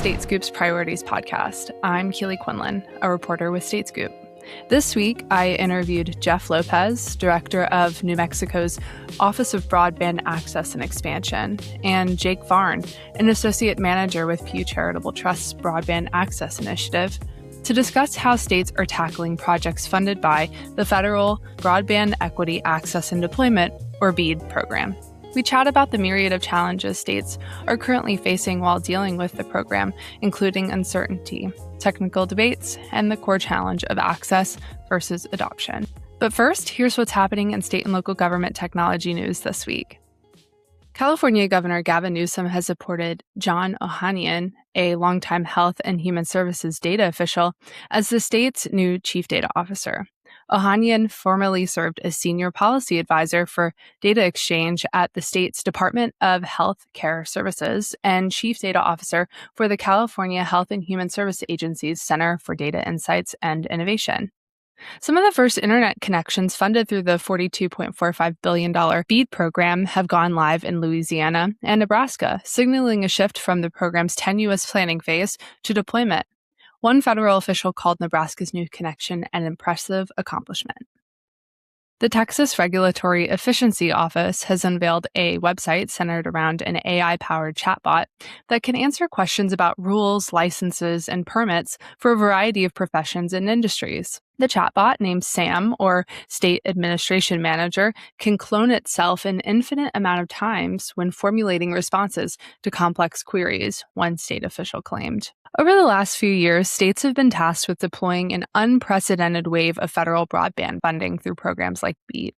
State Scoop's Priorities podcast. I'm Keely Quinlan, a reporter with State Scoop. This week, I interviewed Jeff Lopez, director of New Mexico's Office of Broadband Access and Expansion, and Jake Varn, an associate manager with Pew Charitable Trusts' Broadband Access Initiative, to discuss how states are tackling projects funded by the federal Broadband Equity Access and Deployment, or BEAD, program. We chat about the myriad of challenges states are currently facing while dealing with the program, including uncertainty, technical debates, and the core challenge of access versus adoption. But first, here's what's happening in state and local government technology news this week. California Governor Gavin Newsom has appointed John Ohanian, a longtime health and human services data official, as the state's new chief data officer. Ohanian formerly served as senior policy advisor for data exchange at the state's Department of Health Care Services and chief data officer for the California Health and Human Service Agency's Center for Data Insights and Innovation. Some of the first internet connections funded through the $42.45 billion BEAD program have gone live in Louisiana and Nebraska, signaling a shift from the program's tenuous planning phase to deployment. One federal official called Nebraska's new connection an impressive accomplishment. The Texas Regulatory Efficiency Office has unveiled a website centered around an AI-powered chatbot that can answer questions about rules, licenses, and permits for a variety of professions and industries. The chatbot, named SAM, or State Administration Manager, can clone itself an infinite amount of times when formulating responses to complex queries, one state official claimed. Over the last few years, states have been tasked with deploying an unprecedented wave of federal broadband funding through programs like BEAD.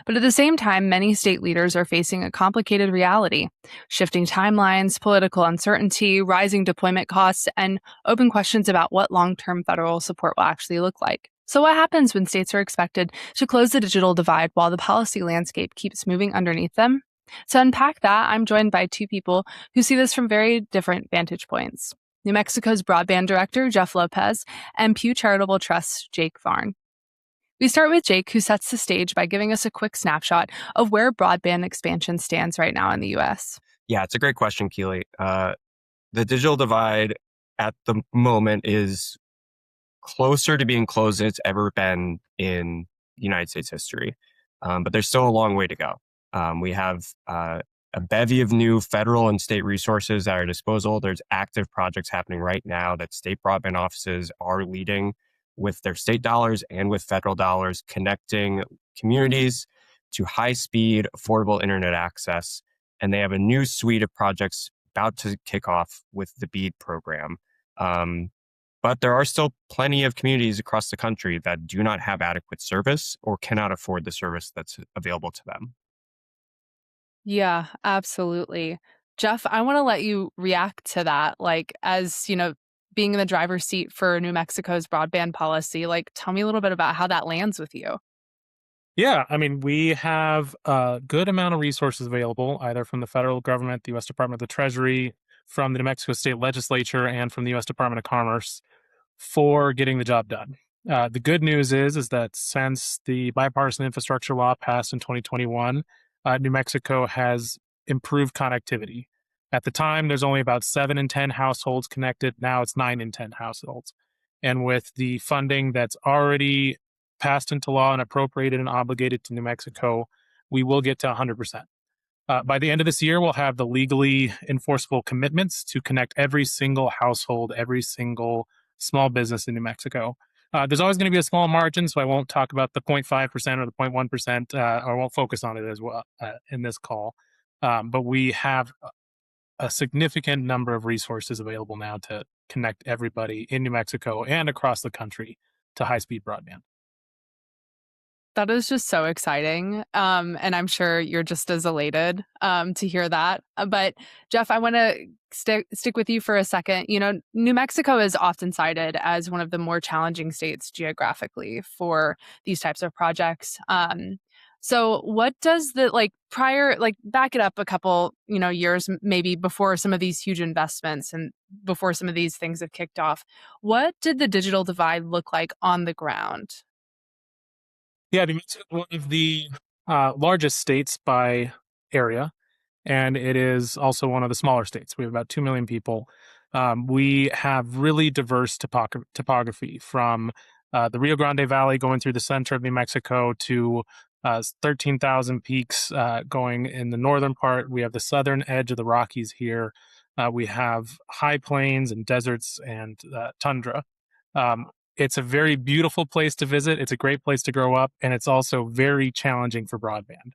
But at the same time, many state leaders are facing a complicated reality: shifting timelines, political uncertainty, rising deployment costs, and open questions about what long-term federal support will actually look like. So what happens when states are expected to close the digital divide while the policy landscape keeps moving underneath them? To unpack that, I'm joined by two people who see this from very different vantage points: New Mexico's broadband director, Jeff Lopez, and Pew Charitable Trusts' Jake Varn. We start with Jake, who sets the stage by giving us a quick snapshot of where broadband expansion stands right now in the U.S. Yeah, it's a great question, Keely. The digital divide at the moment is closer to being closed than it's ever been in United States history. But there's still a long way to go. We have a bevy of new federal and state resources at our disposal. There's active projects happening right now that state broadband offices are leading with their state dollars and with federal dollars, connecting communities to high-speed, affordable internet access. And they have a new suite of projects about to kick off with the BEAD program. But there are still plenty of communities across the country that do not have adequate service or cannot afford the service that's available to them. Yeah, absolutely. Jeff, I want to let you react to that. As being in the driver's seat for New Mexico's broadband policy, tell me a little bit about how that lands with you. Yeah, we have a good amount of resources available, either from the federal government, the U.S. Department of the Treasury, from the New Mexico State Legislature, and from the U.S. Department of Commerce for getting the job done. The good news is that since the bipartisan infrastructure law passed in 2021, New Mexico has improved connectivity. At the time, there's only about 7 in 10 households connected. Now it's 9 in 10 households. And with the funding that's already passed into law and appropriated and obligated to New Mexico, we will get to 100%. By the end of this year, we'll have the legally enforceable commitments to connect every single household, every single small business in New Mexico. There's always going to be a small margin, so I won't talk about the 0.5% or the 0.1%, or I won't focus on it as well in this call. But we have a significant number of resources available now to connect everybody in New Mexico and across the country to high-speed broadband. That is just so exciting. And I'm sure you're just as elated to hear that. But Jeff, I want to stick with you for a second. New Mexico is often cited as one of the more challenging states geographically for these types of projects. So what does the back it up a couple, years maybe before some of these huge investments and before some of these things have kicked off? What did the digital divide look like on the ground? Yeah, New Mexico is one of the largest states by area, and it is also one of the smaller states. We have about 2 million people. We have really diverse topography from the Rio Grande Valley going through the center of New Mexico to 13,000 peaks going in the northern part. We have the southern edge of the Rockies here. We have high plains and deserts and tundra. It's a very beautiful place to visit. It's a great place to grow up, and it's also very challenging for broadband.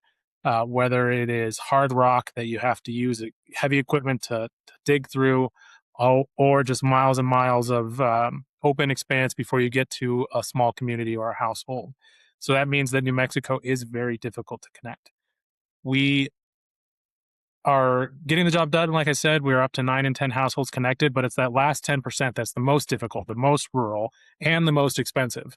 Whether it is hard rock that you have to use heavy equipment to dig through, or just miles and miles of open expanse before you get to a small community or a household. So that means that New Mexico is very difficult to connect. We are getting the job done. Like I said, we're up to 9 in 10 households connected, but it's that last 10% that's the most difficult, the most rural, and the most expensive.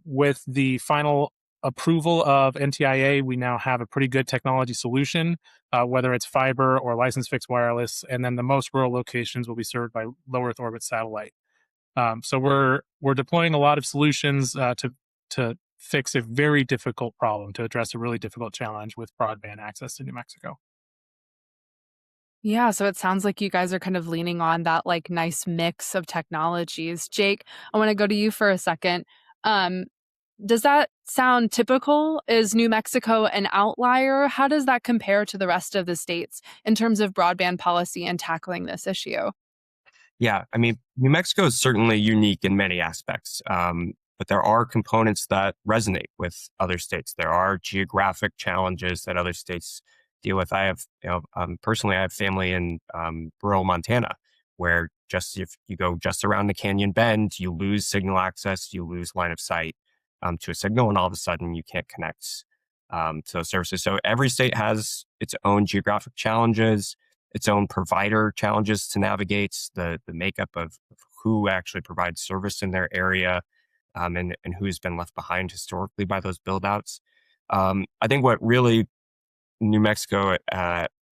With the final approval of NTIA, we now have a pretty good technology solution, whether it's fiber or licensed fixed wireless, and then the most rural locations will be served by low Earth orbit satellite. So we're deploying a lot of solutions to fix a very difficult problem, to address a really difficult challenge with broadband access to New Mexico. Yeah, so it sounds like you guys are kind of leaning on that like nice mix of technologies. Jake, I want to go to you for a second. Um, does that sound typical? Is New Mexico an outlier? How does that compare to the rest of the states in terms of broadband policy and tackling this issue? Yeah, I mean, New Mexico is certainly unique in many aspects, but there are components that resonate with other states. There are geographic challenges that other states deal with. I have, personally, I have family in rural Montana, where just if you go just around the canyon bend, you lose signal access, you lose line of sight to a signal, and all of a sudden you can't connect to those services. So every state has its own geographic challenges, its own provider challenges to navigate, the makeup of who actually provides service in their area, and who's been left behind historically by those build outs. I think what really New Mexico,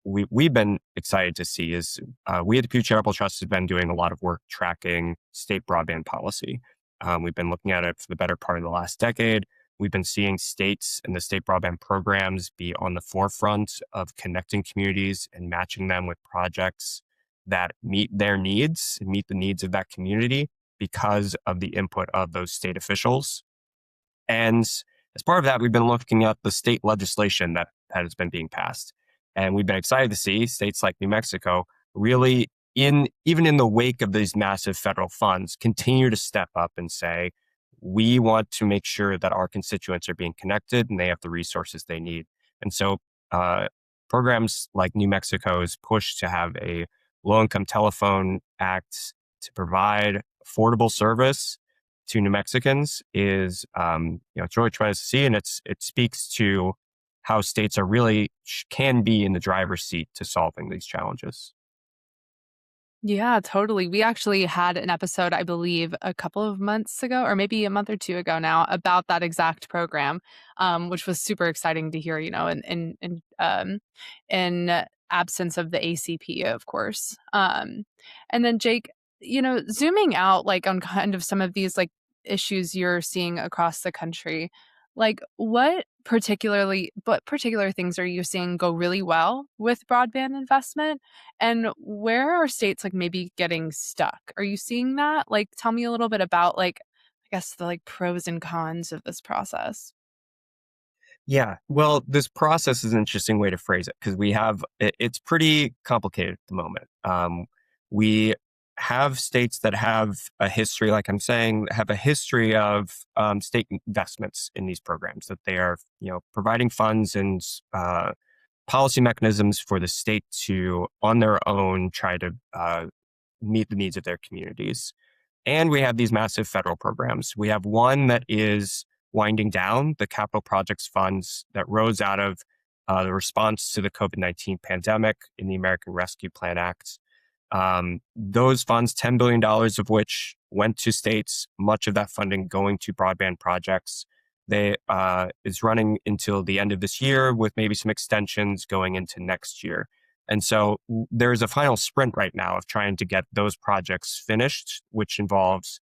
we've been excited to see is we at the Pew Charitable Trusts have been doing a lot of work tracking state broadband policy. We've been looking at it for the better part of the last decade. We've been seeing states and the state broadband programs be on the forefront of connecting communities and matching them with projects that meet their needs and meet the needs of that community because of the input of those state officials. And as part of that, we've been looking at the state legislation that has been being passed. And we've been excited to see states like New Mexico really, even in the wake of these massive federal funds, continue to step up and say, we want to make sure that our constituents are being connected and they have the resources they need. And so programs like New Mexico's push to have a low-income telephone act to provide affordable service to New Mexicans is, it's really tremendous to see, and it speaks to how states are really can be in the driver's seat to solving these challenges. Yeah, totally. We actually had an episode, I believe, a couple of months ago, or maybe a month or two ago now, about that exact program, which was super exciting to hear. In absence of the ACP, of course. And then Jake, zooming out like on kind of some of these like issues you're seeing across the country, like what particular things are you seeing go really well with broadband investment? And where are states like maybe getting stuck? Are you seeing that? Like, tell me a little bit about like, I guess the like pros and cons of this process. Yeah, well, this process is an interesting way to phrase it because it's pretty complicated at the moment. We have states that have a history, like I'm saying, have a history of state investments in these programs that they are, providing funds and policy mechanisms for the state to, on their own, try to meet the needs of their communities. And we have these massive federal programs. We have one that is winding down, the capital projects funds that rose out of the response to the COVID-19 pandemic in the American Rescue Plan Act. Those funds, $10 billion of which went to states, much of that funding going to broadband projects. They is running until the end of this year with maybe some extensions going into next year. And so there's a final sprint right now of trying to get those projects finished, which involves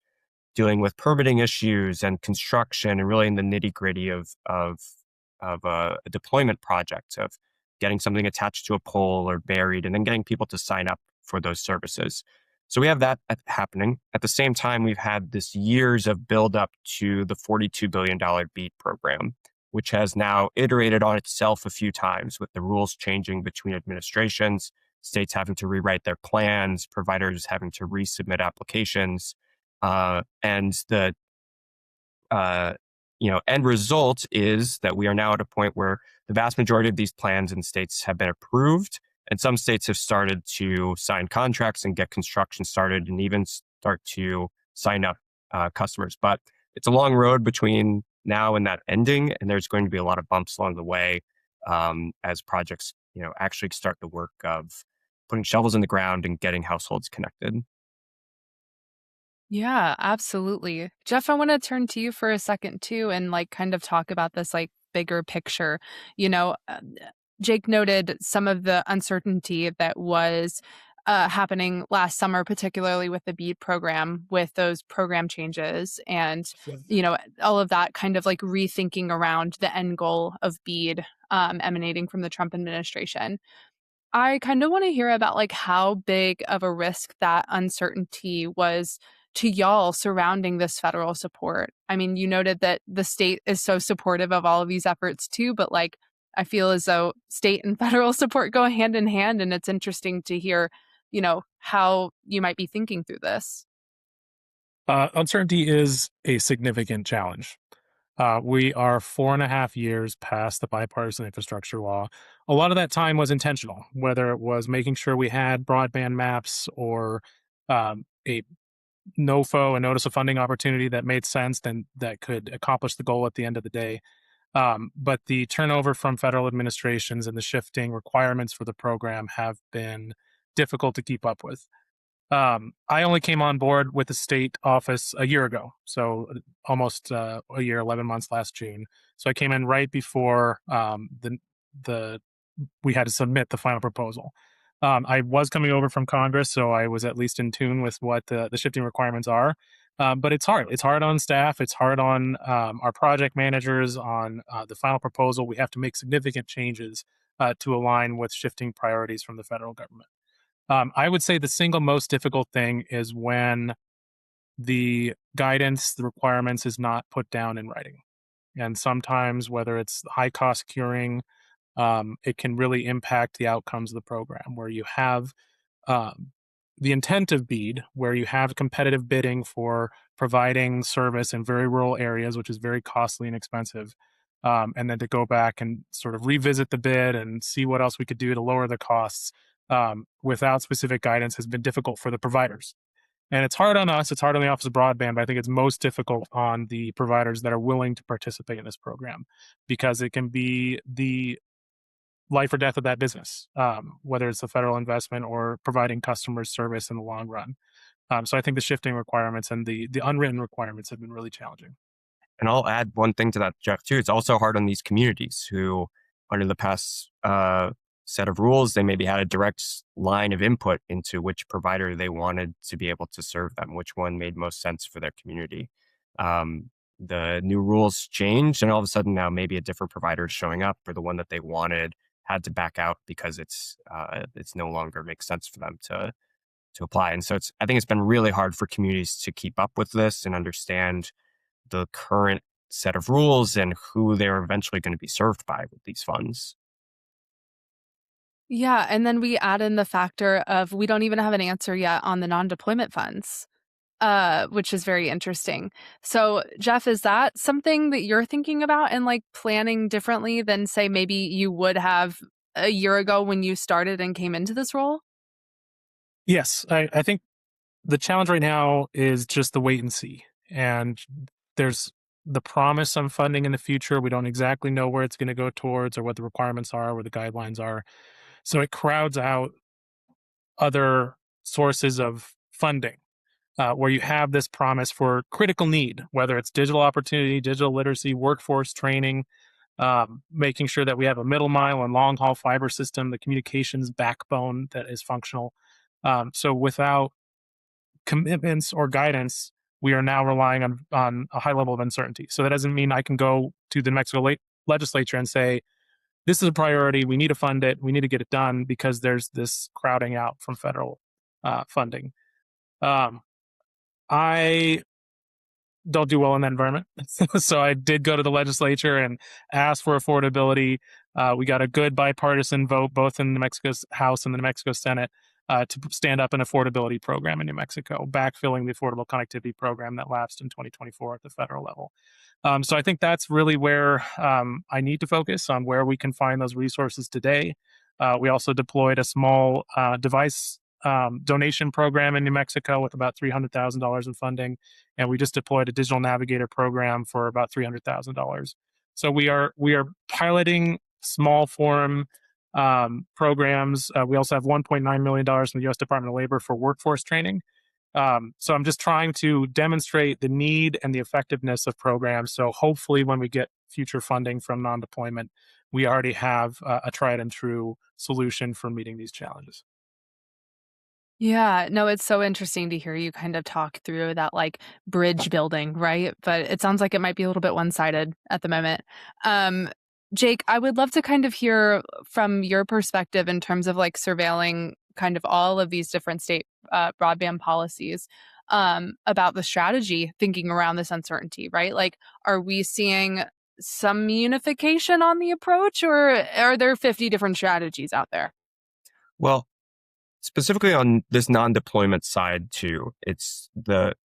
dealing with permitting issues and construction and really in the nitty gritty of a deployment project of getting something attached to a pole or buried and then getting people to sign up for those services. So we have that happening. At the same time, we've had this years of buildup to the $42 billion BEAD program, which has now iterated on itself a few times with the rules changing between administrations, states having to rewrite their plans, providers having to resubmit applications. And the uh, end result is that we are now at a point where the vast majority of these plans in states have been approved, and some states have started to sign contracts and get construction started, and even start to sign up customers. But it's a long road between now and that ending, and there's going to be a lot of bumps along the way as projects, actually start the work of putting shovels in the ground and getting households connected. Yeah, absolutely. Jeff, I want to turn to you for a second too and like kind of talk about this like bigger picture. You know, uh, Jake noted some of the uncertainty that was happening last summer, particularly with the BEAD program, with those program changes and, Yeah. all of that kind of like rethinking around the end goal of BEAD emanating from the Trump administration. I kind of want to hear about like how big of a risk that uncertainty was to y'all surrounding this federal support. I mean, you noted that the state is so supportive of all of these efforts too, but like I feel as though state and federal support go hand in hand, and it's interesting to hear, how you might be thinking through this. Uncertainty is a significant challenge. We are 4.5 years past the bipartisan infrastructure law. A lot of that time was intentional, whether it was making sure we had broadband maps or a NOFO, a notice of funding opportunity that made sense and that could accomplish the goal at the end of the day. But the turnover from federal administrations and the shifting requirements for the program have been difficult to keep up with. I only came on board with the state office a year ago, so almost a year, 11 months last June. So I came in right before the we had to submit the final proposal. I was coming over from Congress, so I was at least in tune with what the shifting requirements are. But it's hard. It's hard on staff. It's hard on our project managers. On the final proposal, we have to make significant changes to align with shifting priorities from the federal government. I would say the single most difficult thing is when the guidance, the requirements is not put down in writing. And sometimes, whether it's high cost curing, it can really impact the outcomes of the program where you have um, the intent of BEAD, where you have competitive bidding for providing service in very rural areas, which is very costly and expensive. And then to go back and sort of revisit the bid and see what else we could do to lower the costs without specific guidance has been difficult for the providers. And it's hard on us, it's hard on the Office of Broadband, but I think it's most difficult on the providers that are willing to participate in this program because it can be the life or death of that business, whether it's a federal investment or providing customers service in the long run. So I think the shifting requirements and the unwritten requirements have been really challenging. And I'll add one thing to that, Jeff, too. It's also hard on these communities who, under the past set of rules, they maybe had a direct line of input into which provider they wanted to be able to serve them, which one made most sense for their community. The new rules changed, and all of a sudden now maybe a different provider is showing up, or the one that they wanted had to back out because it's no longer makes sense for them to apply. And so I think it's been really hard for communities to keep up with this and understand the current set of rules and who they're eventually going to be served by with these funds. Yeah, and then we add in the factor of we don't even have an answer yet on the non-deployment funds, which is very interesting. So, Jeff, is that something that you're thinking about and like planning differently than, say, maybe you would have a year ago when you started and came into this role? Yes, I think the challenge right now is just the wait and see. And there's the promise of funding in the future. We don't exactly know where it's going to go towards or what the requirements are, where the guidelines are. So it crowds out other sources of funding where you have this promise for critical need, whether it's digital opportunity, digital literacy, workforce training, making sure that we have a middle mile and long haul fiber system, the communications backbone that is functional. So without commitments or guidance, we are now relying on a high level of uncertainty. So that doesn't mean I can go to the New Mexico legislature and say, this is a priority. We need to fund it. We need to get it done because there's this crowding out from federal funding. I don't do well in that environment. So I did go to the legislature and ask for affordability. We got a good bipartisan vote, both in New Mexico's House and the New Mexico Senate, to stand up an affordability program in New Mexico, backfilling the Affordable Connectivity Program that lapsed in 2024 at the federal level. So I think that's really where I need to focus on where we can find those resources today. We also deployed a small device donation program in New Mexico with about $300,000 in funding, and we just deployed a digital navigator program for about $300,000. So we are piloting small form programs. We also have $1.9 million from the U.S. Department of Labor for workforce training. So I'm just trying to demonstrate the need and the effectiveness of programs. So hopefully, when we get future funding from non-deployment, we already have a tried and true solution for meeting these challenges. Yeah, no, it's so interesting to hear you kind of talk through that like bridge building, right? But it sounds like it might be a little bit one-sided at the moment. Um, Jake, I would love to kind of hear from your perspective in terms of like surveilling kind of all of these different state broadband policies, about the strategy thinking around this uncertainty, right? Like, are we seeing some unification on the approach, or are there 50 different strategies out there? Well, specifically on this non-deployment side too,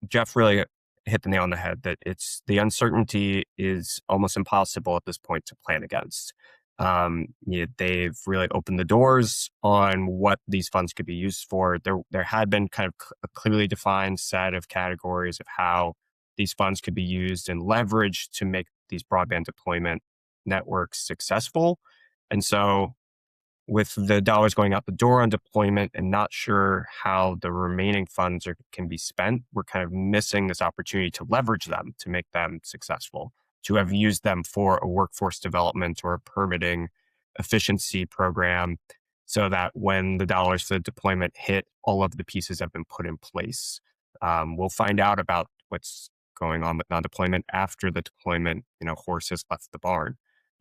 Jeff really hit the nail on the head that the uncertainty is almost impossible at this point to plan against. They've really opened the doors on what these funds could be used for. There had been kind of a clearly defined set of categories of how these funds could be used and leveraged to make these broadband deployment networks successful. And so with the dollars going out the door on deployment and not sure how the remaining funds can be spent, we're kind of missing this opportunity to leverage them to make them successful, to have used them for a workforce development or a permitting efficiency program so that when the dollars for the deployment hit, all of the pieces have been put in place. We'll find out about what's going on with non-deployment after the deployment, horse has left the barn.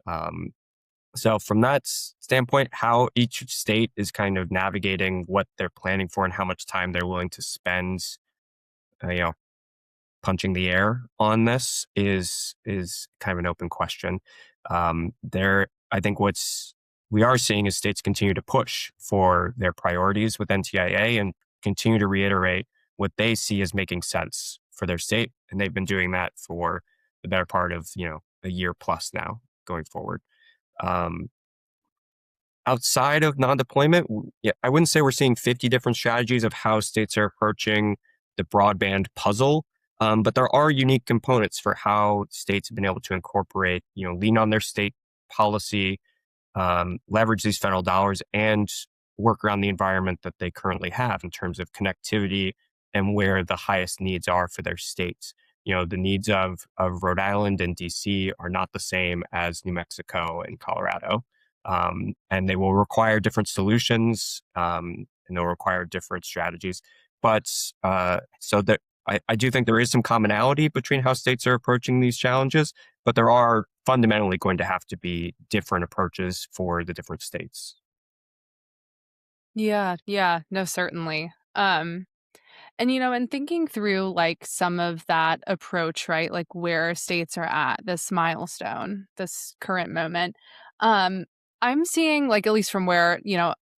Um, so from that standpoint, how each state is kind of navigating what they're planning for and how much time they're willing to spend, uh, you know, punching the air on this is kind of an open question. I think what's we are seeing is states continue to push for their priorities with NTIA and continue to reiterate what they see as making sense for their state, and they've been doing that for the better part of a year plus now going forward. Um, Outside of non-deployment, yeah, I wouldn't say we're seeing 50 different strategies of how states are approaching the broadband puzzle, but there are unique components for how states have been able to incorporate, lean on their state policy, leverage these federal dollars, and work around the environment that they currently have in terms of connectivity and where the highest needs are for their states. The needs of Rhode Island and DC are not the same as New Mexico and Colorado. And they will require different solutions, and they'll require different strategies. But so that I do think there is some commonality between how states are approaching these challenges, but there are fundamentally going to have to be different approaches for the different states. Yeah, no, certainly. And and thinking through like some of that approach, right? Like where states are at this milestone, this current moment. Um, I'm seeing like at least from where,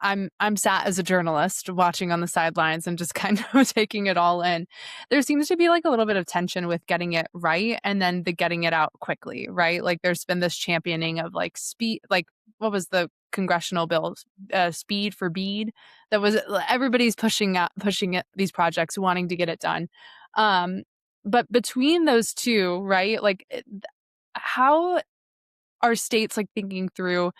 I'm sat as a journalist watching on the sidelines and just kind of taking it all in. There seems to be like a little bit of tension with getting it right and then the getting it out quickly, right? Like there's been this championing of like speed, like what was the congressional bill, speed for BEAD, that was everybody's pushing it, these projects, wanting to get it done. But between those two, right? Like how are states like thinking through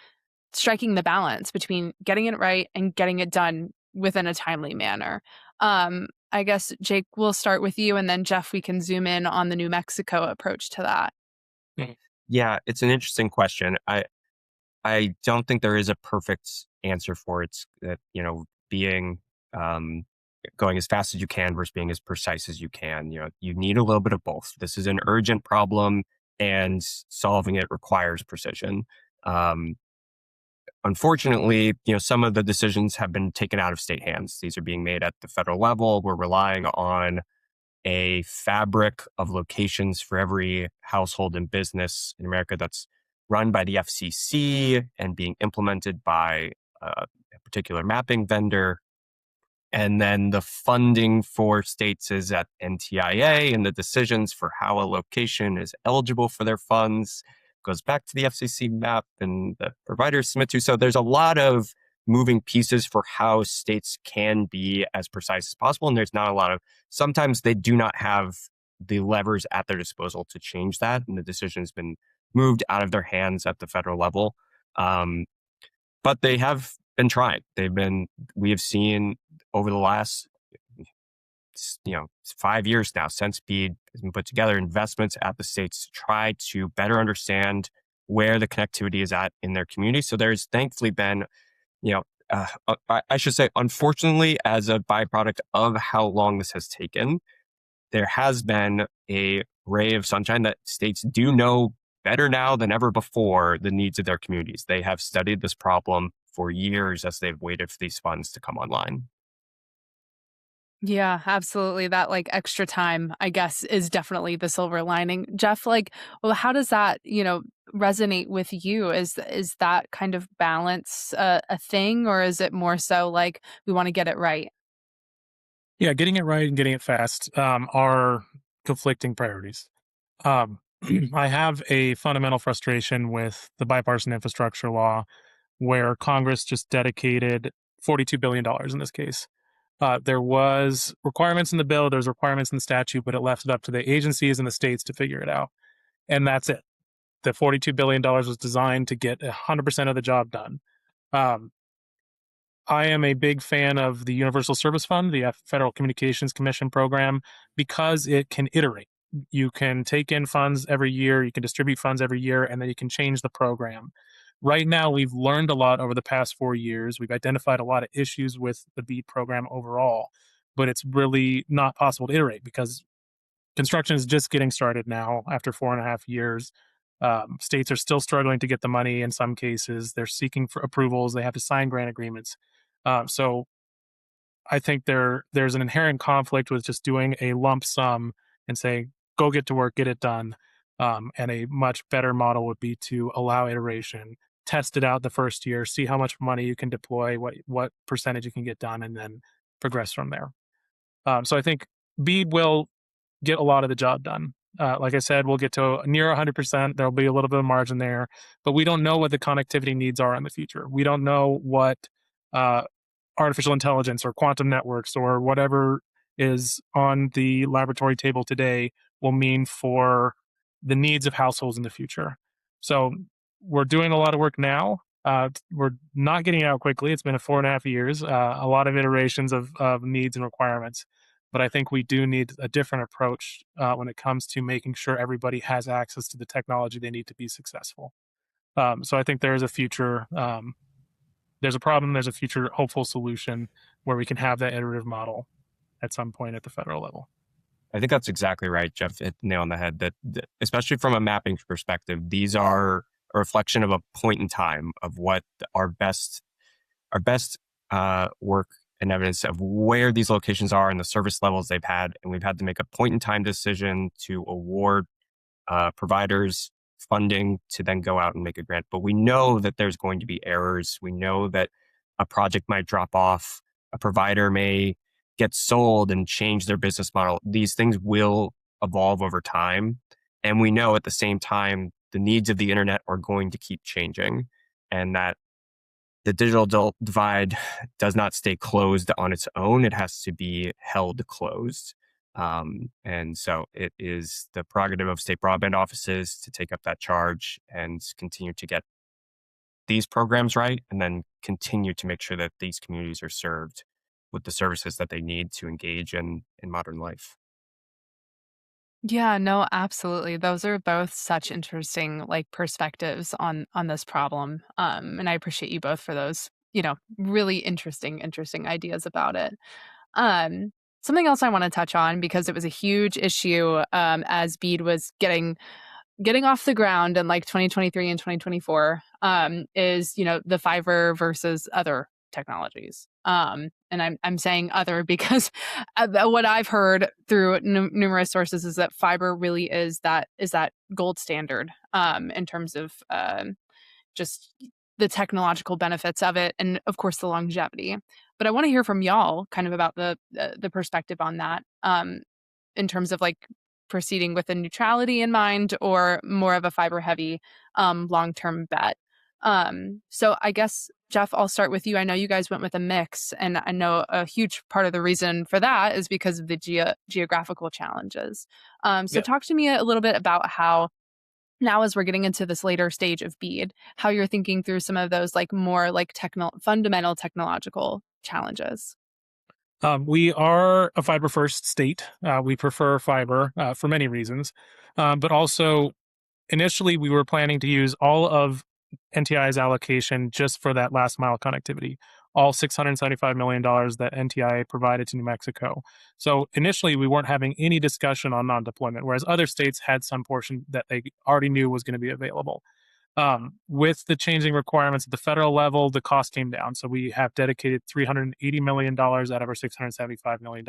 striking the balance between getting it right and getting it done within a timely manner? I guess Jake, we'll start with you, and then Jeff, we can zoom in on the New Mexico approach to that. Yeah, it's an interesting question. I don't think there is a perfect answer for it. That being going as fast as you can versus being as precise as you can. You need a little bit of both. This is an urgent problem, and solving it requires precision. Um, unfortunately, some of the decisions have been taken out of state hands. These are being made at the federal level. We're relying on a fabric of locations for every household and business in America that's run by the FCC and being implemented by a particular mapping vendor. And then the funding for states is at NTIA, and the decisions for how a location is eligible for their funds goes back to the FCC map and the providers submit to. So there's a lot of moving pieces for how states can be as precise as possible. And there's not a lot of, sometimes they do not have the levers at their disposal to change that. And the decision has been moved out of their hands at the federal level. But they have been trying. We have seen over the last 5 years now since BEAD has been put together, investments at the states to try to better understand where the connectivity is at in their community. So there's thankfully been, I should say, unfortunately, as a byproduct of how long this has taken, there has been a ray of sunshine that states do know better now than ever before the needs of their communities. They have studied this problem for years as they've waited for these funds to come online. Yeah, absolutely. That extra time, I guess, is definitely the silver lining. Jeff, well, how does that, resonate with you? Is that kind of balance a thing, or is it more so we want to get it right? Yeah, getting it right and getting it fast are conflicting priorities. Um, I have a fundamental frustration with the bipartisan infrastructure law, where Congress just dedicated $42 billion in this case. There was requirements in the bill, there's requirements in the statute, but it left it up to the agencies and the states to figure it out. And that's it. The $42 billion was designed to get 100% of the job done. Um, I am a big fan of the Universal Service Fund, the Federal Communications Commission program, because it can iterate. You can take in funds every year, you can distribute funds every year, and then you can change the program. Right now, we've learned a lot over the past 4 years. We've identified a lot of issues with the BEAD program overall, but it's really not possible to iterate because construction is just getting started now after 4.5 years. States are still struggling to get the money in some cases. They're seeking for approvals. They have to sign grant agreements. So I think there's an inherent conflict with just doing a lump sum and saying, go get to work, get it done. And a much better model would be to allow iteration, test it out the first year, see how much money you can deploy, what percentage you can get done, and then progress from there. So I think BEAD will get a lot of the job done. Like I said, we'll get to near 100%. There'll be a little bit of margin there, but we don't know what the connectivity needs are in the future. We don't know what artificial intelligence or quantum networks or whatever is on the laboratory table today will mean for the needs of households in the future. So we're doing a lot of work now. We're not getting out quickly. It's been 4.5 years, a lot of iterations of needs and requirements. But I think we do need a different approach when it comes to making sure everybody has access to the technology they need to be successful. So I think there is a future. There's a problem. There's a future hopeful solution where we can have that iterative model at some point at the federal level. I think that's exactly right, Jeff. Hit the nail on the head. That especially from a mapping perspective, these are a reflection of a point in time of what our best work and evidence of where these locations are and the service levels they've had. And we've had to make a point in time decision to award providers funding to then go out and make a grant. But we know that there's going to be errors. We know that a project might drop off. A provider may get sold and change their business model. These things will evolve over time. And we know at the same time, the needs of the internet are going to keep changing, and that the digital divide does not stay closed on its own. It has to be held closed. And so it is the prerogative of state broadband offices to take up that charge and continue to get these programs right, and then continue to make sure that these communities are served with the services that they need to engage in modern life. Yeah, no, absolutely. Those are both such interesting perspectives on this problem. And I appreciate you both for those, really interesting ideas about it. Something else I want to touch on because it was a huge issue as BEAD was getting getting off the ground in like 2023 and 2024 is, the fiber versus other technologies. And I'm saying other because what I've heard through numerous sources is that fiber really is that gold standard in terms of just the technological benefits of it, and of course the longevity. But I want to hear from y'all kind of about the perspective on that, in terms of like proceeding with a neutrality in mind or more of a fiber heavy long term bet. So I guess, Jeff, I'll start with you. I know you guys went with a mix, and I know a huge part of the reason for that is because of the geographical challenges. So Yeah. talk to me a little bit about how now, as we're getting into this later stage of BEAD, how you're thinking through some of those like more like fundamental technological challenges. We are a fiber first state. We prefer fiber for many reasons, but also initially we were planning to use all of NTI's allocation just for that last mile connectivity, all $675 million that NTI provided to New Mexico. So initially we weren't having any discussion on non-deployment, whereas other states had some portion that they already knew was going to be available. With the changing requirements at the federal level, the cost came down. So we have dedicated $380 million out of our $675 million.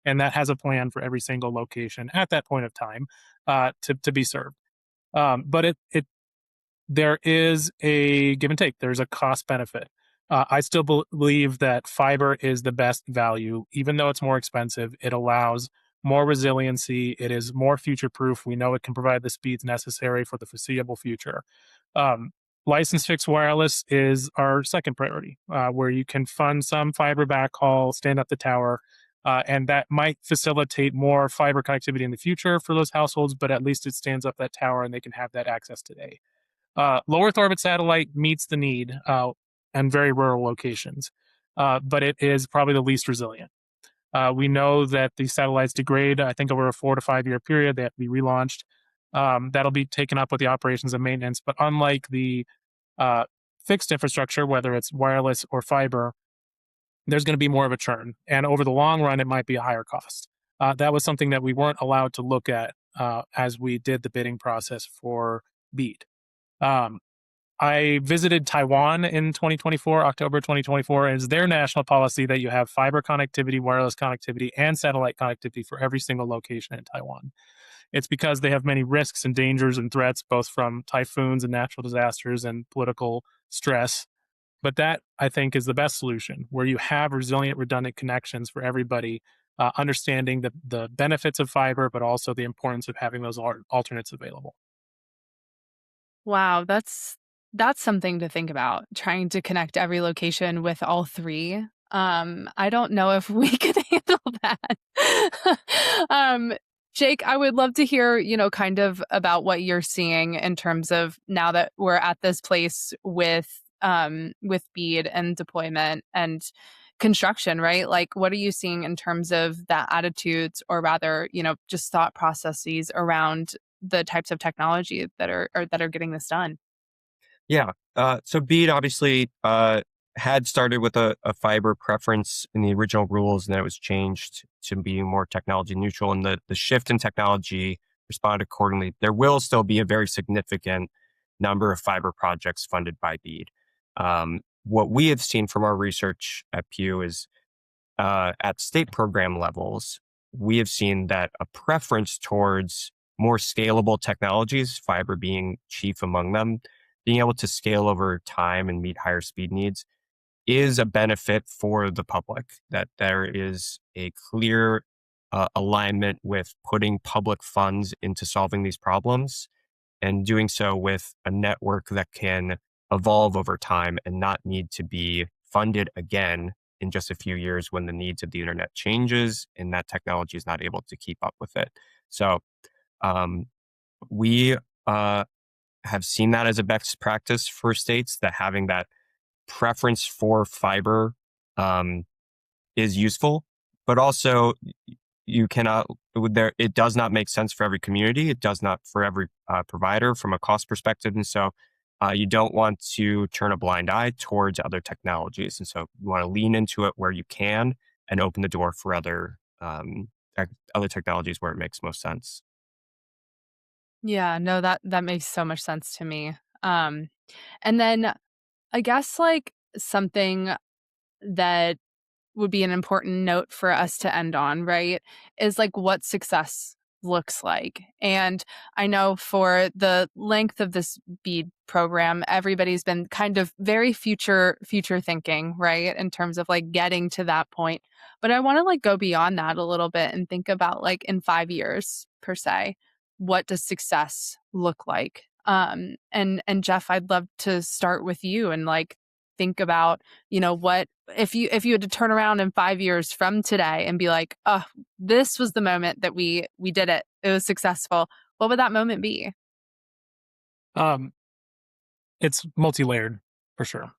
And that has a plan for every single location at that point of time to be served. But there is a give and take. There's a cost benefit. I still believe that fiber is the best value, even though it's more expensive. It allows more resiliency. It is more future proof. We know it can provide the speeds necessary for the foreseeable future. Licensed fixed wireless is our second priority, where you can fund some fiber backhaul, stand up the tower, and that might facilitate more fiber connectivity in the future for those households, but at least it stands up that tower and they can have that access today. Low Earth orbit satellite meets the need in very rural locations, but it is probably the least resilient. We know that these satellites degrade, I think, over a 4 to 5 year period. They have to be relaunched. That'll be taken up with the operations and maintenance. But unlike the fixed infrastructure, whether it's wireless or fiber, there's going to be more of a churn. And over the long run, it might be a higher cost. That was something that we weren't allowed to look at as we did the bidding process for BEAD. I visited Taiwan in 2024, October 2024, and it's their national policy that you have fiber connectivity, wireless connectivity, and satellite connectivity for every single location in Taiwan. It's because they have many risks and dangers and threats, both from typhoons and natural disasters and political stress. But that, I think, is the best solution, where you have resilient, redundant connections for everybody, understanding the benefits of fiber, but also the importance of having those alternates available. Wow, that's something to think about, trying to connect every location with all three. I don't know if we could handle that. Jake, I would love to hear, kind of about what you're seeing in terms of now that we're at this place with BEAD and deployment and construction, right? Like, what are you seeing in terms of that attitudes, or rather, just thought processes around the types of technology that are getting this done? Yeah. So BEAD obviously had started with a fiber preference in the original rules, and then it was changed to being more technology neutral. And the shift in technology responded accordingly. There will still be a very significant number of fiber projects funded by BEAD. What we have seen from our research at Pew is at state program levels, we have seen that a preference towards more scalable technologies, fiber being chief among them, being able to scale over time and meet higher speed needs is a benefit for the public, that there is a clear alignment with putting public funds into solving these problems and doing so with a network that can evolve over time and not need to be funded again in just a few years when the needs of the internet changes and that technology is not able to keep up with it. So we have seen that as a best practice for states, that having that preference for fiber is useful, but also you cannot there. It does not make sense for every community. It does not for every provider from a cost perspective, and so you don't want to turn a blind eye towards other technologies. And so you want to lean into it where you can and open the door for other technologies where it makes most sense. Yeah, no, that makes so much sense to me. Um, and then I guess like something that would be an important note for us to end on, right? Is like what success looks like. And I know for the length of this BEAD program, everybody's been kind of very future thinking, right? In terms of like getting to that point. But I want to like go beyond that a little bit and think about like in 5 years per se, what does success look like? And Jeff, I'd love to start with you and like think about, what if you had to turn around in 5 years from today and be like, oh, this was the moment that we did it. It was successful. What would that moment be? Um, it's multi-layered for sure.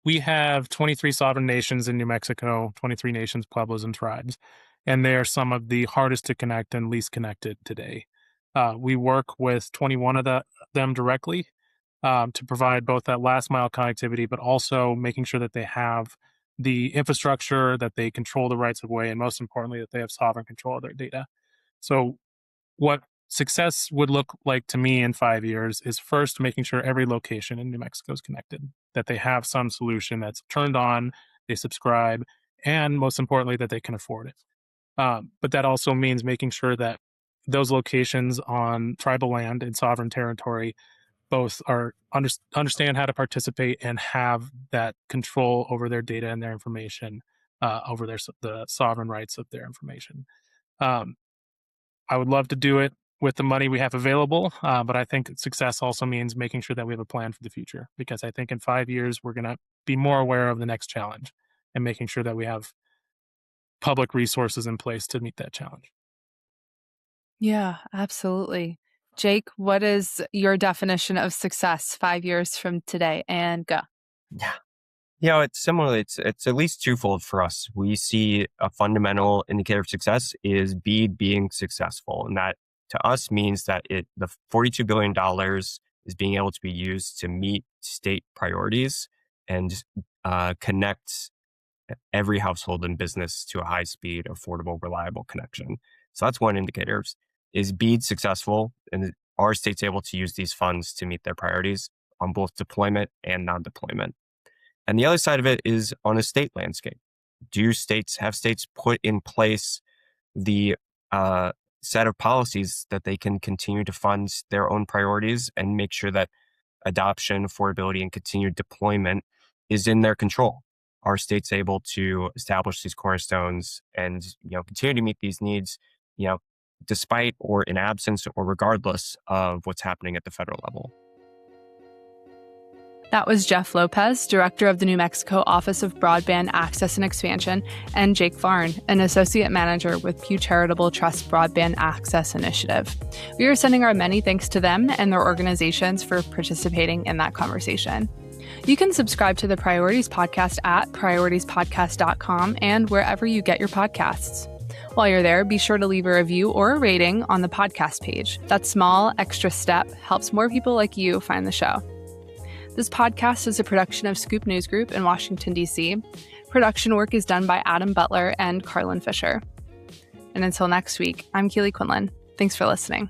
We have 23 sovereign nations in New Mexico, 23 nations, pueblos, and tribes, and they are some of the hardest to connect and least connected today. We work with 21 of them directly to provide both that last mile connectivity, but also making sure that they have the infrastructure, that they control the rights of way, and most importantly, that they have sovereign control of their data. So what success would look like to me in 5 years is first making sure every location in New Mexico is connected, that they have some solution that's turned on, they subscribe, and most importantly, that they can afford it. But that also means making sure that those locations on tribal land in sovereign territory both are understand how to participate and have that control over their data and their information, over the sovereign rights of their information. Um, I would love to do it with the money we have available, but I think success also means making sure that we have a plan for the future, because I think in 5 years, we're going to be more aware of the next challenge and making sure that we have public resources in place to meet that challenge. Yeah, absolutely. Jake, what is your definition of success 5 years from today? And go. Yeah. It's similar. It's at least twofold for us. We see a fundamental indicator of success is BEAD being successful. And that to us means that the $42 billion is being able to be used to meet state priorities and connect every household and business to a high speed, affordable, reliable connection. So that's one indicator. Is BEAD successful? And are states able to use these funds to meet their priorities on both deployment and non-deployment? And the other side of it is on a state landscape. Have states put in place the set of policies that they can continue to fund their own priorities and make sure that adoption, affordability, and continued deployment is in their control? Are states able to establish these cornerstones and continue to meet these needs, despite or in absence or regardless of what's happening at the federal level? That was Jeff Lopez, Director of the New Mexico Office of Broadband Access and Expansion, and Jake Varn, an Associate Manager with Pew Charitable Trusts Broadband Access Initiative. We are sending our many thanks to them and their organizations for participating in that conversation. You can subscribe to the Priorities Podcast at prioritiespodcast.com and wherever you get your podcasts. While you're there, be sure to leave a review or a rating on the podcast page. That small extra step helps more people like you find the show. This podcast is a production of Scoop News Group in Washington, D.C. Production work is done by Adam Butler and Carlin Fisher. And until next week, I'm Keely Quinlan. Thanks for listening.